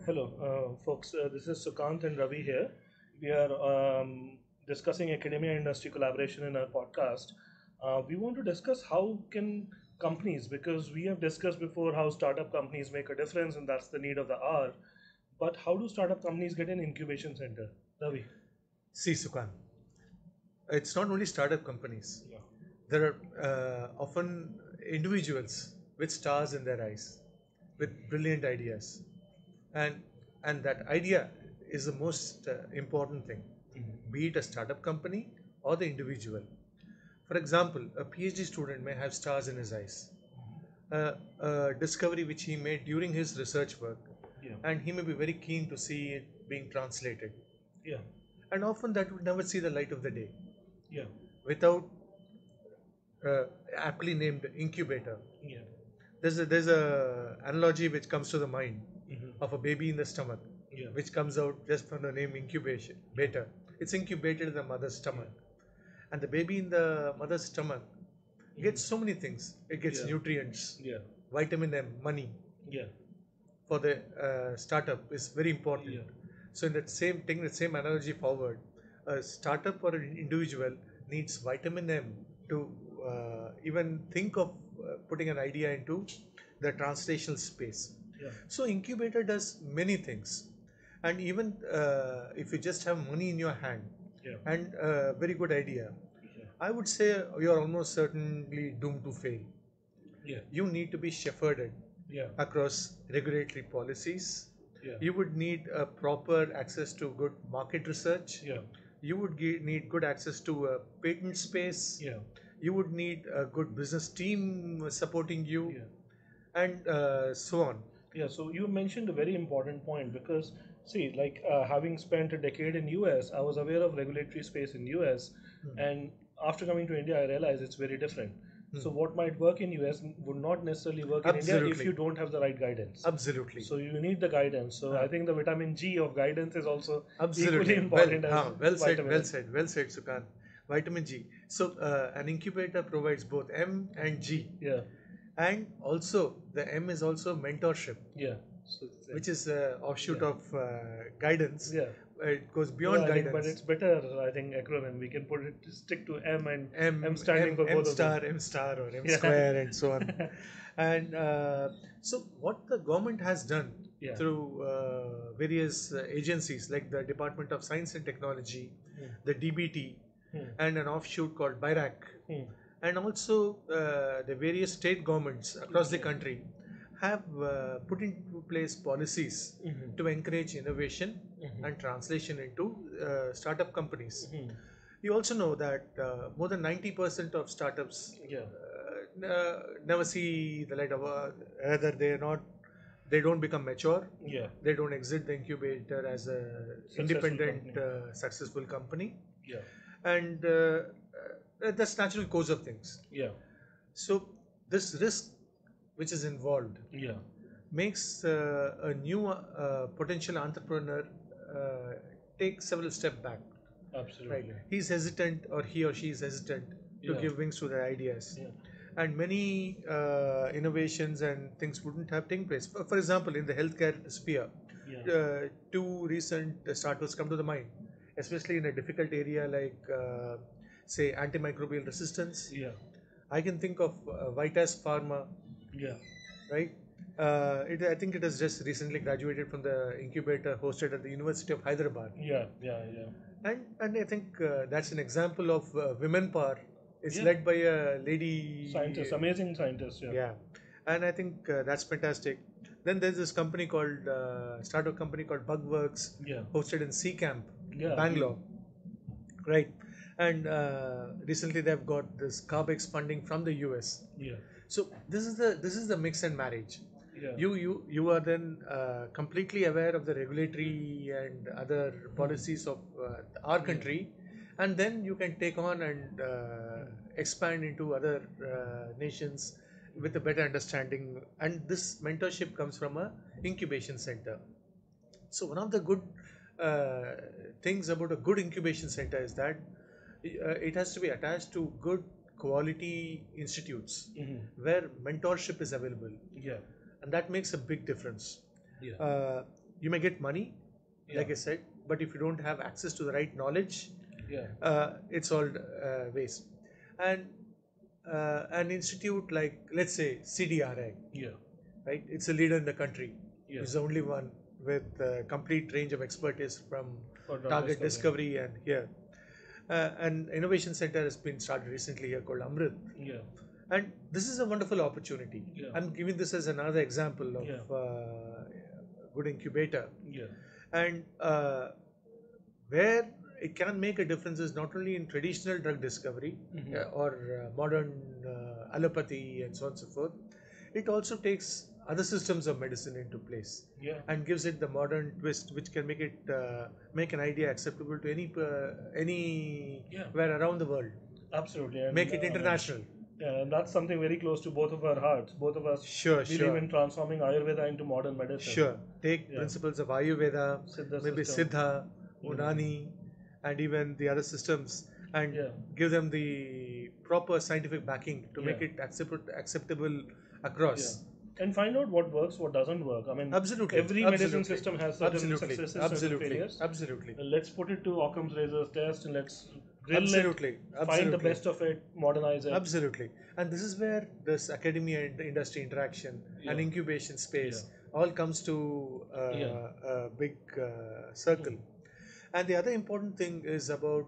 Hello, folks. This is Sukant and Ravi here. We are discussing academia industry collaboration in our podcast. We want to discuss how can companies, because we have discussed before how startup companies make a difference, and that's the need of the hour. But how do startup companies get an incubation center? Ravi. See, Sukan, it's not only startup companies. Yeah. There are often individuals with stars in their eyes, with brilliant ideas, and that idea is the most important thing, be it a startup company or the individual. For example, a PhD student may have stars in his eyes, a discovery which he made during his research work, Yeah. and he may be very keen to see it being translated. Yeah. And often that would never see the light of the day Yeah. without aptly named incubator. Yeah. There's a analogy which comes to the mind Mhm. of a baby in the stomach, Yeah. which comes out just from the name incubation beta. It's incubated in the mother's stomach, and the baby in the mother's stomach gets so many things. It gets Yeah. nutrients, Yeah. vitamin M, money Yeah. for the startup is very important. Yeah. So in that same taking the same analogy forward, a startup or an individual needs vitamin M to even think of putting an idea into the translational space. Yeah. So incubator does many things, and even if you just have money in your hand Yeah. and a very good idea, Yeah. I would say you are almost certainly doomed to fail. Yeah. You need to be shepherded Yeah. across regulatory policies. Yeah. You would need a proper access to good market research. Yeah. You would need good access to a patent space. Yeah. You would need a good business team supporting you, Yeah. and so on. Yeah, so you mentioned a very important point because see, like having spent a decade in US, I was aware of regulatory space in US, and after coming to India, I realized it's very different. So what might work in US would not necessarily work in India if you Absolutely. don't have the right guidance. Absolutely. So you need the guidance. So I think the vitamin G of guidance is also equally Absolutely. important as Well said, vitamin well M. said, well said, Sukant. Vitamin G. So, an incubator provides both M and G. Yeah, And also, the M is also mentorship, yeah. which is an offshoot Yeah. of guidance. Yeah. It goes No, beyond I think, but guidance. it's better. I think acronym. We can put it stick to M and M M, standing for M both of them. star, M star, or M Yeah. square, and so on. And so, what the government has done Yeah. through various agencies like the Department of Science and Technology, the DBT, and an offshoot called BIRAC, and also the various state governments across the country have put into place policies to encourage innovation and translation into startup companies. You also know that more than 90% of startups Yeah. never see the light of either they don't become mature, Yeah. they don't exit the incubator as a Successful independent company. successful company, Yeah. and that's natural course of things. Yeah. So this risk which is involved Yeah. makes a new potential entrepreneur take several steps back. Right? Absolutely. He's hesitant, or he or she is hesitant to Yeah. give wings to their ideas, Yeah. and many innovations and things wouldn't have taken place. For example, in the healthcare sphere, Yeah. two recent startups come to the mind, especially in a difficult area like, say, antimicrobial resistance. Yeah. I can think of Vitas Pharma, Yeah. right? I think it has just recently graduated from the incubator hosted at the University of Hyderabad, Yeah. Yeah. Yeah. and I think that's an example of women power. It's Yeah. led by a lady. Scientists, amazing scientists. Yeah. Yeah, and I think that's fantastic. Then there's this company called startup company called Bugworks, Yeah. hosted in C Camp, Yeah. Bangalore, right? And recently they've got this CARBEX funding from the US. Yeah. So this is the mix and marriage. Yeah. You are then completely aware of the regulatory and other policies of our country, and then you can take on and expand into other nations with a better understanding. And this mentorship comes from a incubation center. So one of the good uh, things about a good incubation center is that it has to be attached to good quality institutes where mentorship is available, Yeah. and that makes a big difference. Yeah. Uh, You may get money, Yeah. like I said, but if you don't have access to the right knowledge, Yeah. it's all waste. And an institute like, let's say, CDRI, Yeah. right? It's a leader in the country. Yeah. It's the only one with a complete range of expertise from For drug target discovery. discovery and here. An innovation center has been started recently here called Amrit. Yeah. And this is a wonderful opportunity. Yeah. I'm giving this as another example of good incubator. Yeah. And where it can make a difference is not only in traditional drug discovery or modern allopathy and so on and so forth. It also takes other systems of medicine into place and gives it the modern twist, which can make it make an idea acceptable to anywhere around the world. Absolutely. And, Make it international. Yeah, and that's something very close to both of our hearts. Both of us believe in transforming Ayurveda into modern medicine. Sure. Take principles of Ayurveda, maybe system. Siddha, Unani, and even the other systems, and give them the proper scientific backing to make it acceptable across. And find out what works, what doesn't work. I mean, Absolutely. every medicine system has certain successes, certain failures. Absolutely. Let's put it to Occam's razor's test and let's grill Absolutely. it, find the best of it, modernize it. Absolutely. And this is where this academia and industry interaction and incubation space all comes to a big circle. And the other important thing is about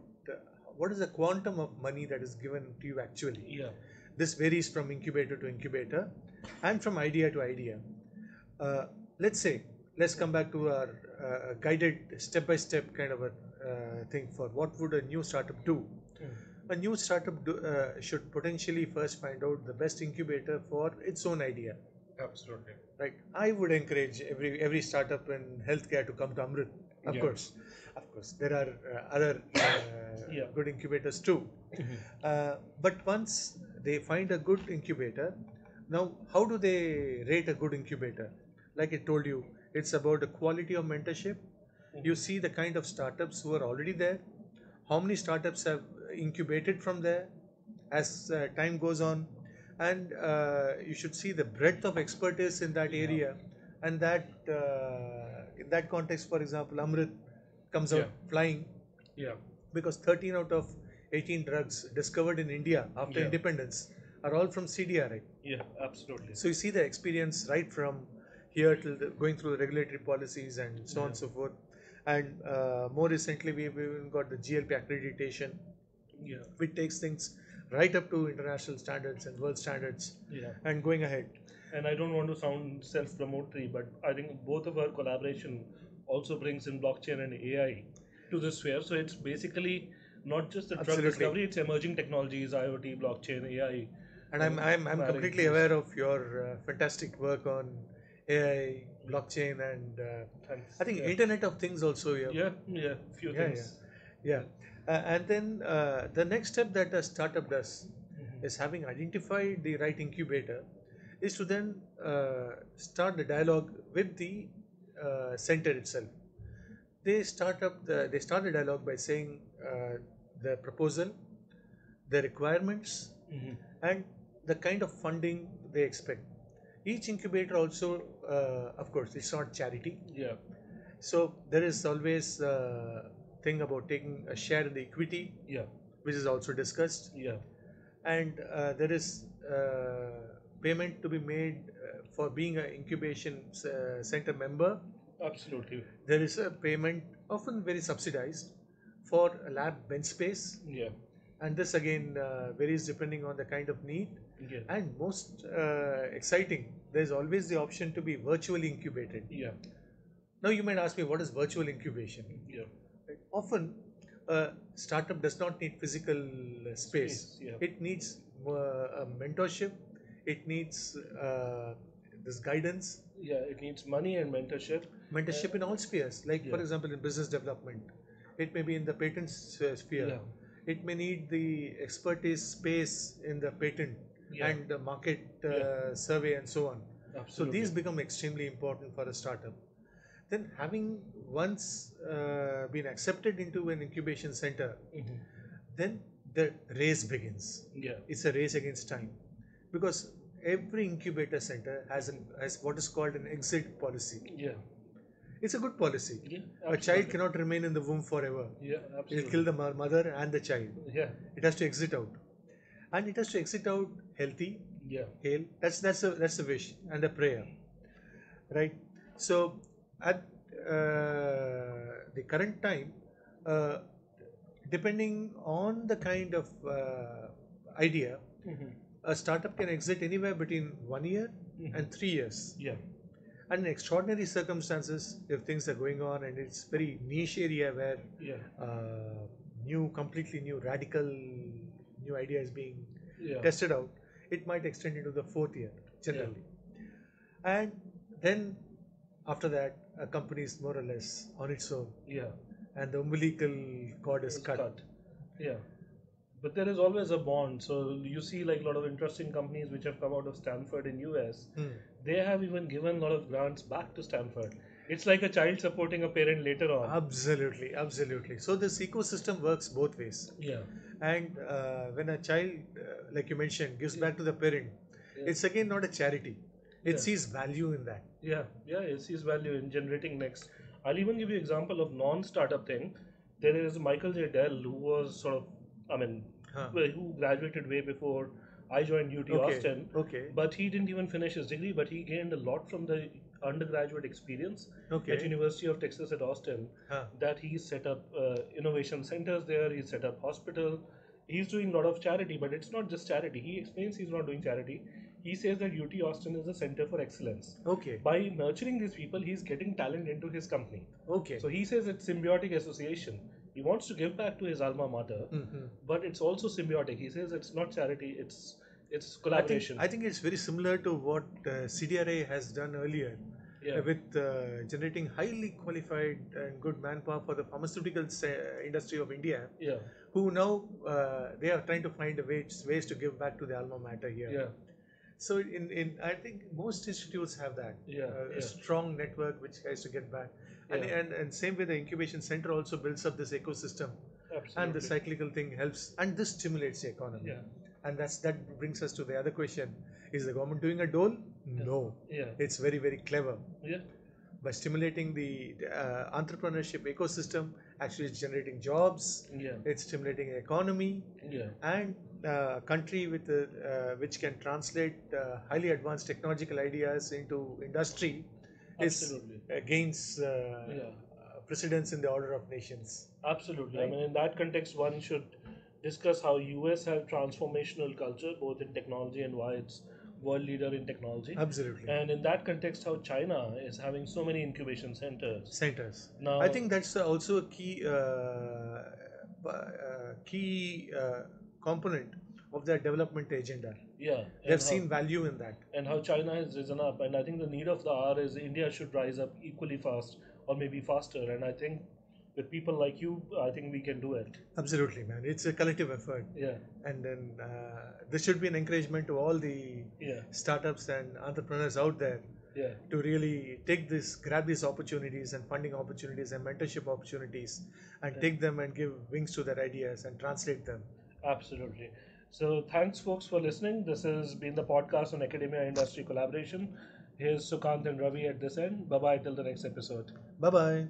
what is the quantum of money that is given to you actually. Yeah. This varies from incubator to incubator and from idea to idea. Let's come back to our guided step-by-step kind of a thing for what would a new startup do. A new startup should potentially first find out the best incubator for its own idea. Absolutely. Right. I would encourage every startup in healthcare to come to Amrit. Of course, there are other good incubators too. But once they find a good incubator, now how do they rate a good incubator? Like I told you, it's about the quality of mentorship. You see the kind of startups who are already there. How many startups have incubated from there as time goes on, and you should see the breadth of expertise in that area. And that in that context, for example, Amrit comes out flying because 13 out of 18 drugs discovered in India after independence are all from CDRI. Yeah, absolutely. So you see the experience right from here till going through the regulatory policies and so on and so forth. And more recently, we've even got the GLP accreditation, which takes things right up to international standards and world standards and going ahead. And I don't want to sound self-promotory, but I think both of our collaboration also brings in blockchain and AI to this sphere. So it's basically not just the drug discovery; it's emerging technologies, IoT, blockchain, AI. And I'm completely aware of your fantastic work on AI, blockchain, and I think Internet of Things also. Few things. And then the next step that a startup does is, having identified the right incubator, is to then start the dialogue with the center itself. They start the dialogue by saying the proposal, the requirements, and the kind of funding they expect. Each incubator also, of course, it's not charity. So there is always a thing about taking a share in the equity, which is also discussed. And there is payment to be made for being an incubation center member. Absolutely. There is a payment, often very subsidized, for a lab bench space. And this again varies depending on the kind of need. And most exciting, there's always the option to be virtually incubated. Now you might ask me, what is virtual incubation? Often a startup does not need physical space. It needs a mentorship. It needs this guidance. It needs money and mentorship. Mentorship in all spheres. Like for example, in business development, it may be in the patent sphere. It may need the expertise space in the patent and the market survey and so on. So these become extremely important for a startup. Then, having once been accepted into an incubation center, then the race begins. It's a race against time, because every incubator center has what is called an exit policy. It's a good policy. Yeah, A child absolutely. cannot remain in the womb forever. Yeah, It'll kill absolutely. the mother and the child. Yeah, It has to exit out, and it has to exit out healthy, yeah. hale. That's a wish and a prayer, right? So at the current time, uh, depending on the kind of idea, Hmm. a startup can exit anywhere between 1 year Hmm. and 3 years. Yeah, And in extraordinary circumstances, if things are going on and it's very niche area where yeah, completely new, radical new idea is being yeah, tested out, it might extend into the fourth year yeah, generally. And then after that, a company is more or less on its own, yeah. and the umbilical cord is It's cut. cut. Yeah. But there is always a bond. So you see like a lot of interesting companies which have come out of Stanford in US. Hmm. They have even given a lot of grants back to Stanford. It's like a child supporting a parent later on. Absolutely, absolutely. So this ecosystem works both ways. Yeah. And when a child, like you mentioned, gives Yeah. back to the parent, Yeah. it's again not a charity. It Yeah. sees value in that. Yeah, yeah, it sees value in generating next. I'll even give you example of non-startup thing. There is Michael J. Dell who was sort of, I mean, Huh. who graduated way before I joined UT Okay, Austin, okay, but he didn't even finish his degree, but he gained a lot from the undergraduate experience at okay. University of Texas at Austin. Huh. That he set up innovation centers there. He set up hospital. He's doing a lot of charity, but it's not just charity. He explains he's not doing charity. He says that UT Austin is a center for excellence. Okay, By nurturing these people, he's getting talent into his company. okay. So he says it's symbiotic association. He wants to give back to his alma mater, Hmm. but it's also symbiotic. He says it's not charity, it's I think collaboration. I think it's very similar to what CDRA has done earlier Yeah, with generating highly qualified and good manpower for the pharmaceutical industry of India, yeah, who now they are trying to find ways to give back to the alma mater here. yeah, So in I think most institutes have that yeah, a yeah, strong network which has to get back, and, yeah, and same way the incubation center also builds up this ecosystem, and the absolutely. cyclical thing helps, and this stimulates the economy, Yeah, and that brings us to the other question: is the government doing a dole? yeah, No, yeah, it's very clever yeah, by stimulating the entrepreneurship ecosystem. Actually, it's generating jobs, yeah, it's stimulating economy, yeah, and country with which can translate highly advanced technological ideas into industry is absolutely. gains Yeah, precedence in the order of nations, absolutely. I right? mean, in that context, one should discuss how US has transformational culture both in technology and why it's world leader in technology. Absolutely. And in that context, how China is having so many incubation centers. Centers. I Now, think that's also a key component of their development agenda. yeah, They've seen value in that. and how China has risen up, and I think the need of the hour is India should rise up equally fast or maybe faster. And I think with people like you, I think we can do it. Absolutely, man. It's a collective effort. Yeah, And then this should be an encouragement to all the yeah, startups and entrepreneurs out there yeah, to really grab these opportunities and funding opportunities and mentorship opportunities, and yeah. take them and give wings to their ideas and translate them. Absolutely. So thanks, folks, for listening. This has been the podcast on academia industry collaboration. Here's Sukant and Ravi at this end. Bye bye till the next episode. Bye bye.